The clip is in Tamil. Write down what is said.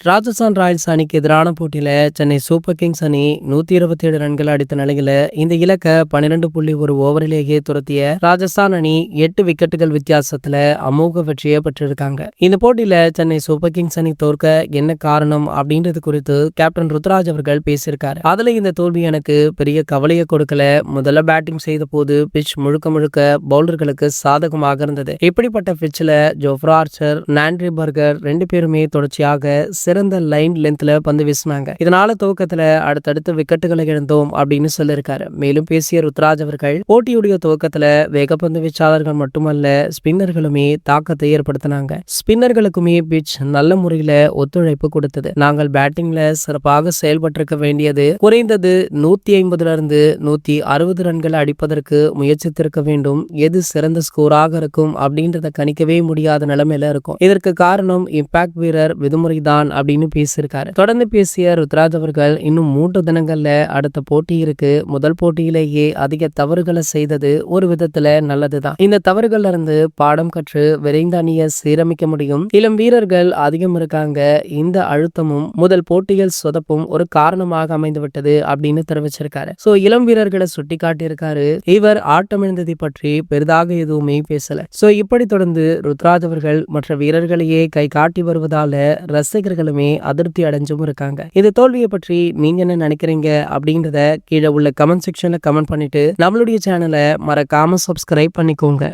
ராஜஸ்தான் ராயல்ஸ் அணிக்கு எதிரான போட்டியில சென்னை சூப்பர் கிங்ஸ் அணி 127 ரன்கள் அடித்த நிலையில இந்த இலக்க 12.1 ஓவரிலேயே துரத்திய ராஜஸ்தான் அணி 8 விக்கெட்டுகள் வித்தியாசத்துல அமோக வெற்றியை பெற்றிருக்காங்க. இந்த போட்டியில சென்னை சூப்பர் கிங்ஸ் அணி தோற்க என்ன காரணம் அப்படின்றது குறித்து கேப்டன் ருத்ராஜ் அவர்கள் பேசியிருக்காரு. அதுல இந்த தோல்வி எனக்கு பெரிய கவலையை கொடுக்கல. முதல்ல பேட்டிங் செய்த போது பிட்ச் முழுக்க முழுக்க பவுலர்களுக்கு சாதகமாக இருந்தது. இப்படிப்பட்ட பிட்ச்ல ஜோஃப்ரா ஆர்ச்சர், நாண்ட்ரி பர்கர் 2 பேருமே தொடர்ச்சியாக சிறந்த லைன் லென்த்ல பந்து வீசினாங்க. இதனால துவக்கத்துல அடுத்தடுத்து விக்கெட்டுகளை இழந்தோம் அப்படின்னு சொல்லியிருக்காரு. மேலும் பேசிய ருத்ராஜ் அவர்கள் போட்டியுடைய துவக்கத்துல வேகப்பந்து வீச்சாளர்கள் மட்டுமல்ல ஸ்பின்னர்களுமே தாக்கத்தை ஏற்படுத்தினாங்க. ஸ்பின்னர்களுக்குமே பிட்ச் நல்ல முறையில ஒத்துழைப்பு கொடுத்தது. நாங்கள் பேட்டிங்ல சிறப்பாக செயல்பட்டிருக்க வேண்டியது. குறைந்தது 150 இருந்து 160 ரன்கள் அடிப்பதற்கு முயற்சித்திருக்க வேண்டும். எது சிறந்த ஸ்கோராக இருக்கும் அப்படின்றத கணிக்கவே முடியாத நிலைமையில இருக்கும். இதற்கு காரணம் இம்பாக்ட் வீரர் விடுமுறை தான் அப்படின்னு பேசியிருக்காரு. தொடர்ந்து பேசிய ருத்ராஜ் அவர்கள் இன்னும் 3 தினங்கள்ல அடுத்த போட்டி இருக்கு. முதல் போட்டியிலேயே அதிக தவறுகளை செய்தது ஒரு விதத்துல நல்லதுதான். இந்த தவறுகள்ல இருந்து பாடம் கற்று விரைந்த அணியை சீரமைக்க முடியும். இளம் வீரர்கள் அதிகம் இருக்காங்க. இந்த அழுத்தமும் முதல் போட்டிகள் சொதப்பும் ஒரு காரணமாக அமைந்து விட்டது அப்படின்னு தெரிவிச்சிருக்காரு. சோ இளம் வீரர்களை சுட்டி காட்டியிருக்காரு. இவர் ஆட்டமிழந்ததை பற்றி பெரிதாக எதுவுமே பேசல. சோ இப்படி தொடர்ந்து ருத்ராஜ் அவர்கள் மற்ற வீரர்களையே கை காட்டி வருவதால ரசிகர்களுமே அதிருப்தி அடைஞ்சும் இருக்காங்க. இந்த தோல்வியை பற்றி நீங்க என்ன நினைக்கிறீங்க அப்படின்றத கீழே உள்ள கமெண்ட் செக்ஷன்ல கமெண்ட் பண்ணிட்டு நம்மளுடைய சேனலை மறக்காம சப்ஸ்கிரைப் பண்ணிக்கோங்க.